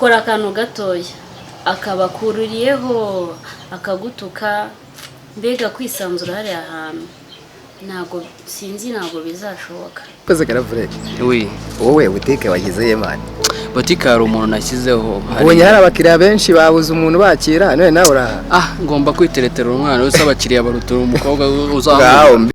akora akantu gatoya akabakururiyeho akagutuka mbega kwisanzura hari ahantu ntago sinzi ntago bizashoboka koze karavure oui wowe butike wagize Imana butike hari umuntu nashyizeho ubonye hari abakiriya benshi babuze umuntu bakira none nawe uraha ngomba kwiteretera umwana wese abakiriya barutura umukobwa uzaho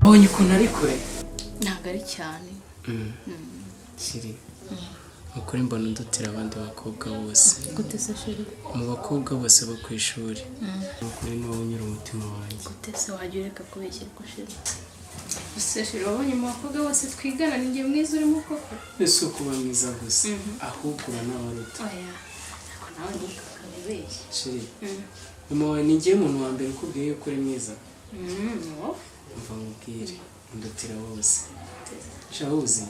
Bonye ukuntu ari kure ntago ari cyane Shiri ukuri mbona ndutira abandi bakobwa bose gute se Shiri mu bakobwa bose bo ku ishuri ukuri no unyura umutima wanjye gute se wagiye reka kubeshyira ko Shiri se Shiri wabonye mu bakobwa bose twigana ni ngiye mwiza urimo koko ese kuba mwiza gusa ahubwo n'abaruta oya nako nawe ntukabeshye Shiri mama ni ngiye umuntu wa mbere ukubwiye yuko uri mwiza mva mubwire ndutira bose shahuzi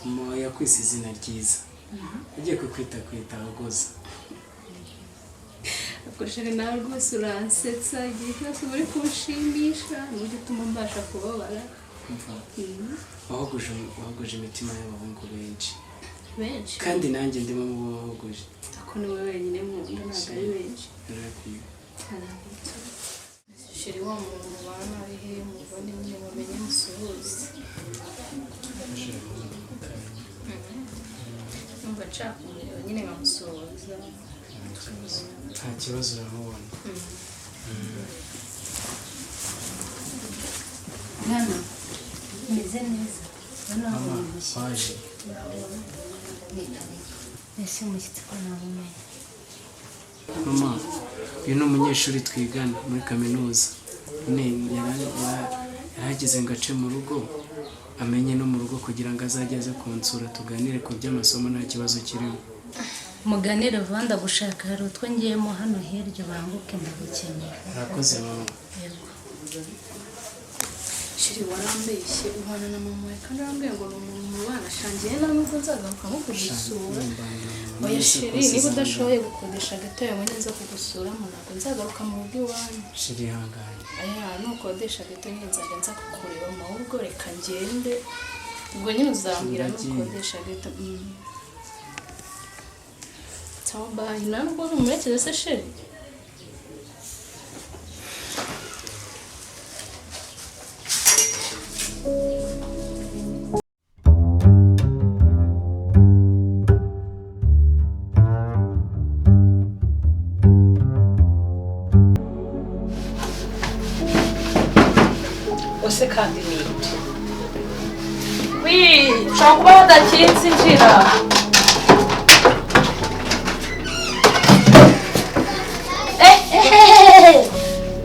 mama yakwise izina ryiza agiye kukwita agoza Shiri nawe rwose uransetsa igihe cyose uri kunshimisha n'uburyo utuma mbasha kubabara wahoguje imitima y'abahungu benshi kandi nanjye ndimo mu bahoguje ako ni wowe wenyine nkunda ntabwo ari benshi Shiri wa muntu mubana ari he muvandimwe mumenye musuhuze numva nshaka umuriro nyine nkamusuhuza nta kibazo uramubona mwana meze neza mama waje ese umushyitsi ko nabumenye mama uyu ni umunyeshuri twigana muri kaminuza yarageze ngo ace mu rugo amenye no mu rugo kugira ngo azajye aze kunsura tuganire ku by'amasomo nta kibazo kirimo muganire vanda gushaka hari utwo ngiyemo hano hirya banguke ndagukeneye urakoze mama yego Shiri warambeshye uhana na mama we kandi arambwiye ngo ni umuntu mubana shangiye nawe nubwo nzagaruka nko kugusura oya Shiri niba udashoboye gukodesha agatebe ngo nza kugusura ntabwo nzagaruka mu rugo iwanyu Shiri hanganye aya nukodesha agatebe nzajya nza kukureba mu rugo reka ngende ubwo nyine uzambwira nukodesha agatebe sawa bye ntabwo umurekeze se Shiri ose kandi ninde ushobora kuba wadakinze injira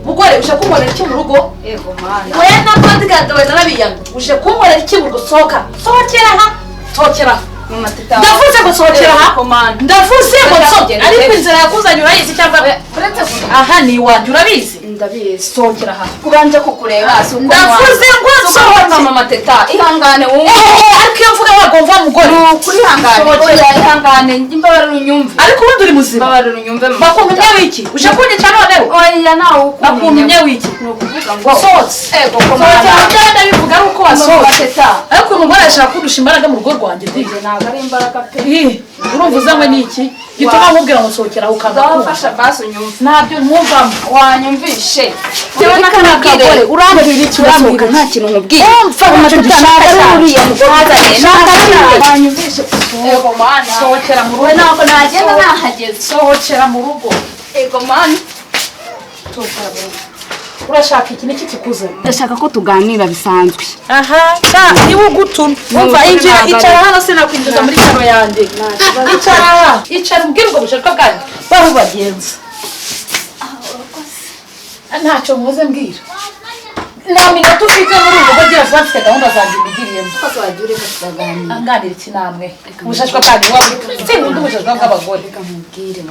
mugore uje kunkorera iki mu rugo yego mana oya na bodyguard we narabiyanga uje kunkorera iki mu rugo sohoka sohokera Mama teta. ndavuze ngo sohokera aha ndavuze ngo sohokera ariko inzira yakuzanye urayizi cyangwa uretse aha ni iwanjye urabizi ndabizi sohokera aha kubanje kukureba hasi uko ndavuze ngo sohokera mama teta ihangane wumve ariko iyo mvuga wagomva mugore kuri ihangane oya ihangane imbabarira unyumve ariko ubundi uri muzima imbabarira unyumve mama bakuntumye wiki uje kunyica noneho oya nawe bakuntumye wiki ni ukuvuga ngo sohotse ego sohokera ugenda bivuga ari uko wasohotse teta ariko umugore ashaka kudusha imbaraga mu rugo rwanjye ibyo ntabwo ari imbaraga pe urumva uzanywe n'iki gituma nkubwira ngo sohokera ukanga uzafasha basi unyumve ntabyo mwumvamo wanyumvishe yewe n'akagore urambwira iki uramuka nta kintu nkubwiye uriya mugore wanyumvishe ego mana sohokera mu rugo ntabwo nagenda nahageze sohokera mu rugo ego mana urashaka iki niki kikuze ndashaka ko tuganira bisanzwe aha niwe ugutuma umva injira icara hano sinakwinjiza muri kano yanjye icara ubwire ubwo bushaka bwanjye baho bagenza ntacyo muze mbwira nta minota ufite muri ubu rugo gira vuba mfite gahunda zanjye mbigiriyemo kose wagiye ureka tukaganira anganira iki namwe ubushashwa bwanjye sinkunda ubushashwa bw'abagore reka nkubwire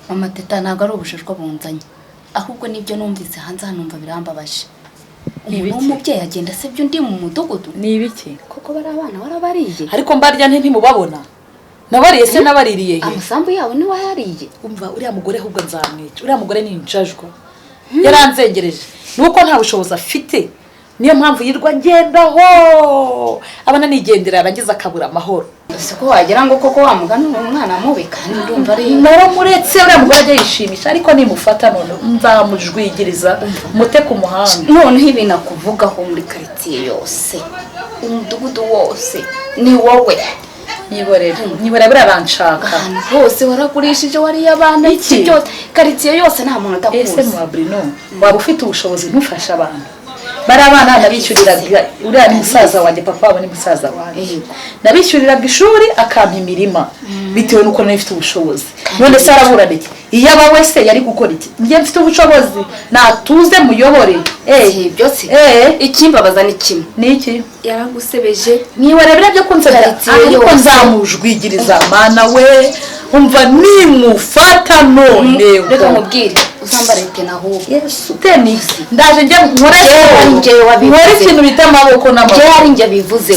mama teta ntabwo ari ubushashwa bunzanye ahubwo nibyo numvise hanze hano numva birambabaje umuntu w'umubyeyi agenda asebya undi mu mudugudu ni ibiki koko bari abana warabariye ariko mbarya ntimubabona nabariye se nabaririye he amasambu yawe niwayariye umva uriya mugore ahubwo nzamwica uriya mugore ni injajwa yaranzengereje nuko nta bushobozi afite niyo mpamvu yirwa agendaho abana nigendera yarangiza akabura amahoro siko wagira ngo koko wamugana umwana mubi kandi ndumva ari naramuretse uriya mugore ajya yishimisha ariko nimufata none nzamujwigiriza mute ku muhanda noneho ibintu akuvugaho muri karitsiye yose umudugudu wose ni wowe nyiborera biraranshaka ahantu hose waragurishije wariye abana iki byose karitsiye yose nta muntu utakuzi ese Bruno waba ufite ubushobozi ntufasha abantu bari abana nabishyuriraga uriya ni musaza wanjye papa wabo ni musaza wanjye nabishyuriraga ishuri akampa imirima bitewe nuko nari mfite ubushobozi none se araburana iki iyo aba wese yari gukora iki njye mfite ubushobozi natuze muyobore byose ikimbabaza ni kimwe ni iki yaragusebeje niwerebera byo kunsebera ariko nzamujwigiriza mana we umva nimufata none reka nkubwire uzambara itena ahubwo yesu tenisi ndaje njye nkore ikintu bita amaboko n'amaboko njye ari njye bivuze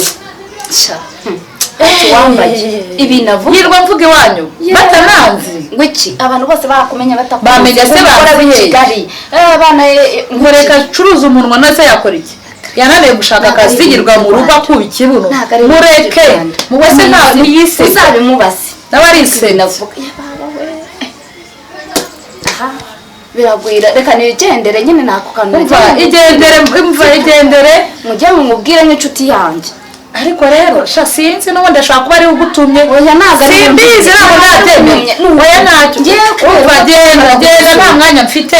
wambaye ibi navuga yirwa mvuga iwanyu batananzi ngo iki abantu bose barakumenya batakuzi bamenye se Kigali abana nkoreka curuza umunwa nase yakora iki yananiye gushaka akazi yirwa mu rugo akuba ikibuno mureke mubese nta yise uzabimubaze nabarise navuga biragwira reka nigendere nyine nako kantu igendere mujye mumubwire nk'inshuti yanjye ariko rero sinzi n'ubundi ashaka kuba ari ugutumye oya ntabwo ari simbizi ntabwo natemye oya ntacyo umva genda nta mwanya mfite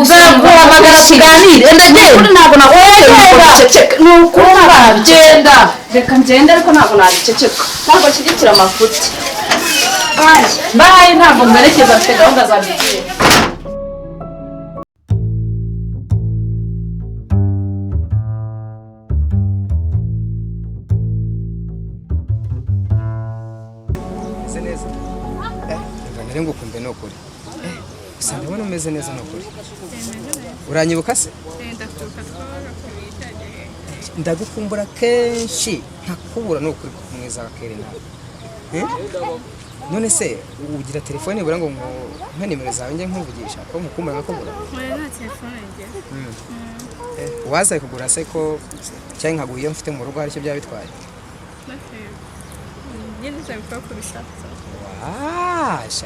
nzaguhamagara tuganire ndagenda ntabwo nagenda ni ukuri genda reka ngende ariko ntabwo nabiceceka ntabwo nshyigikira amafuti bayi ntabwo mwerekeza mfite gahunda za bigiye nari ngukumbe ni ukuri gusa ndabona umeze neza ni ukuri uranyibuka se ndagukumbura kenshi ntakubura ni ukuri mwiza akere nawe none se ugira telefone nibura ngo mpe nimero zawe njye nkuvugisha ko mukumbura nkakubura nta telefone ngira waza kugura se ko cyangwa nkaguha iyo mfite mu rugo hari icyo byaba bitwaye nyine nzabikora kurushaho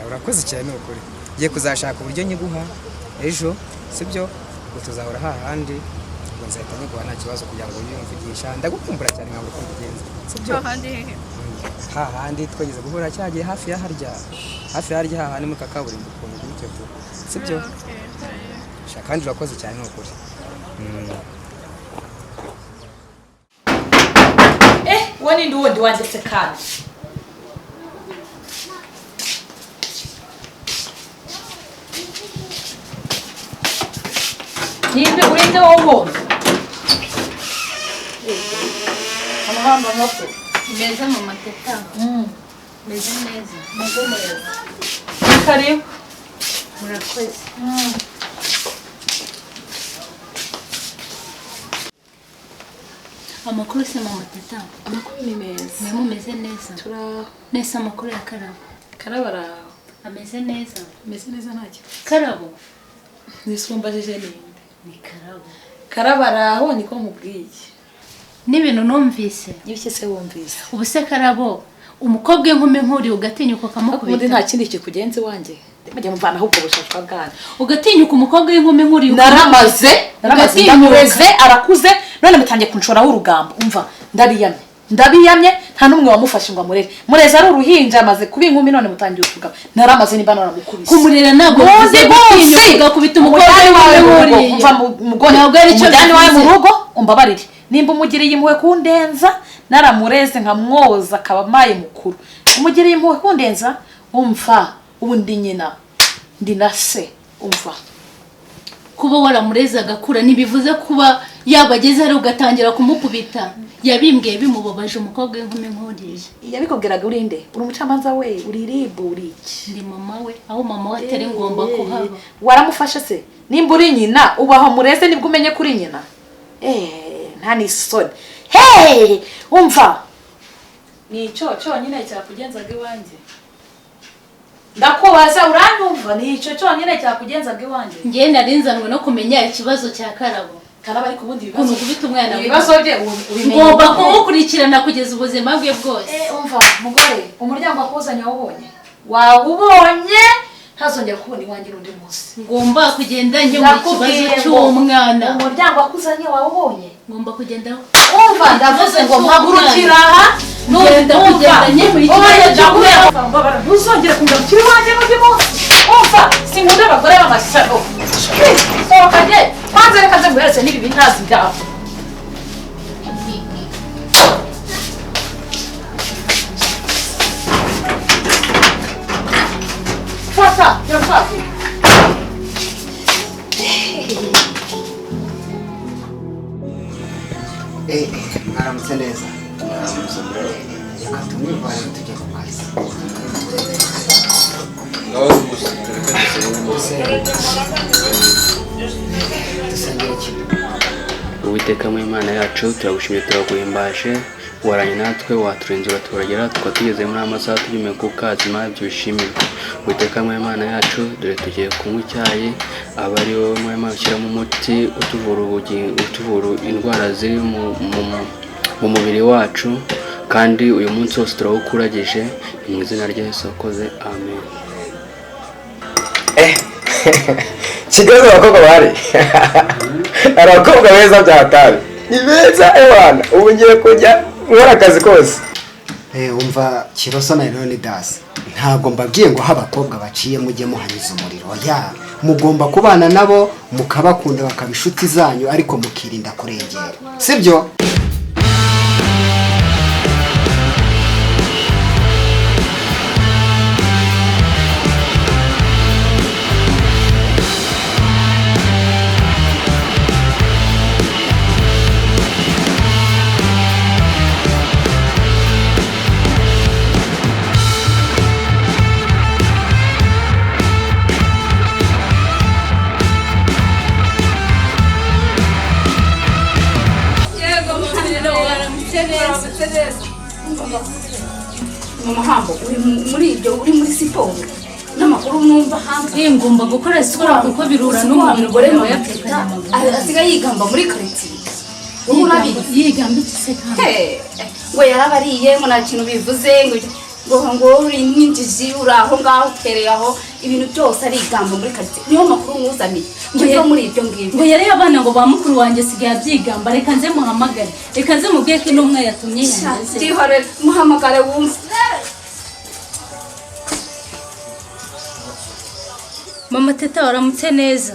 urakoze cyane ni ukuri ngiye kuzashaka uburyo nyiguha ejo sibyo ngo tuzahora hahandi ngo nzahita nyiguha nta kibazo kugira ngo uyumvugisha ndagukumbura cyane ntabwo uko bigenze sibyo hahandi twageze guhura cyagiye hafi ya harya hahandi muri kaburimbo ukuntu gutyo sibyo kandi urakoze cyane ni ukuri we nindi wundi wanditse kandi ninde urinde wowe amahamba mato meza mama teta meze neza karibu murakoze amakuru se mama teta amakuru ni meza mwe mumeze neza neza amakuru ya Karabo karabara ameze neza ntacyo Karabo nisumbajeje ninde ni Karabo karabara aho niko mubwiye n'ibintu numvise y'ibiki se wumvise ubu se Karabo umukobwa inkumi nkuri ugatinyuka ukamukubita ubundi nta kindi kikugenze wanjye mujye muvana ahubwo bushashwa bwana ugatinyuka umukobwa w'inkumi nkuri naramaze ndamureze arakuze none mutangiye kunshoraho urugamba umva ndabiyamye nta numwe wamufashe ngo amurere mureze ari uruhinja amaze kuba inkumi none mutangiye utugaba naramaze nimba naramukubise kumurera ntabwo gutinyuka kubita umukobwa w'inkumi nkuri umva mugone umujyane wawe mu rugo umbabarire nimba umugiriye impuhwe kundenza naramureze nkamwoza akaba maye mukuru umugiriye impuhwe kundenza umva ubundi nyina ndi na se umva kuba waramureze agakura ntibivuze kuba yabageze ari ugatangira kumukubita yabimbwiye bimubabaje umukobwa w'inkumi nkuriye yabikubwiraga urinde uri umucamanza we uri ribu uri iki ndi mama we aho mama we atari ngomba kuhaba waramufashe se nimba uri nyina ubaho mureze nibwo umenye kuri nyina nta n'isoni hey umva ni icyo cyonyine cyakugenzaga iwanjye ndakubaza uranyumva ni icyo cyonyine cyakugenzaga iwanjye njye narinzanwe no kumenya ikibazo cya Karabo karaba ariko ubundi ukuntu kubita umwana ibibazo bye ngomba kumukurikirana kugeza ubuzima bwe bwose umva mugore umuryango wakuzanye wawubonye ntazongera kubona iwanjye n'undi munsi ngomba kugenda njye mu kibazo cy'umwana umuryango wakuzanye wawubonye ngomba kugenda umva ndavuze ngo mpagurukira aha ngenda kugenda njye mu kibazo cy'umwana ntuzongere kungarukira iwanjye n'undi munsi umva sinkunda abagore b'amasaro sohoka njye kwanza reka nze nguhereze n'ibi ntazi byabo fata yafata mwaramutse neza reka tumwivane tujye ku kazi Uwiteka mu Imana yacu turagushimye turaguhimbaje waranye natwe waturinze uraturagera tukaba tugeze muri amasaha tugiye ku kazima by'ibishimirwa Uwiteka mu Imana yacu dore tugiye kunywa icyayi aba ari wowe mu Imana ushyiramo umuti utuvura indwara ziri mu mubiri wacu kandi uyu munsi wose turawukuragije mu izina rya Yesu akoze amen. kigazo abakobwa bari abakobwa beza byatari ni beza ebana ubu ngiye kujya nkora akazi kose umva Kiroso na Leonidas ntabwo mbabwiye ngo abakobwa baciye mujye muhanyuza umuriro ya mugomba kubana nabo mukabakunda bakaba inshuti zanyu ariko mukirinda kurengera sibyo Mama uri muri siporo n'amakuru numva hanze ngomba gukora siporo kuko birura n'umubiri gore no yatekanye asigaye yigamba muri quartier yigamba iki se kandi ngo yarabariye ngo nta kintu bivuze ngo uri n'injiji uraho ngaho utereye aho ibintu byose ari igamba muri quartier niyo makuru mwuzaniye ngo muri ibyo ngibyo ngo yari abana ngo ba mukuru wanjye sigaye abyigamba reka nze muhamagare reka nze mubwiye ko intumwa yatumye yanjye tihore muhamagare wumve Mama Teta waramutse neza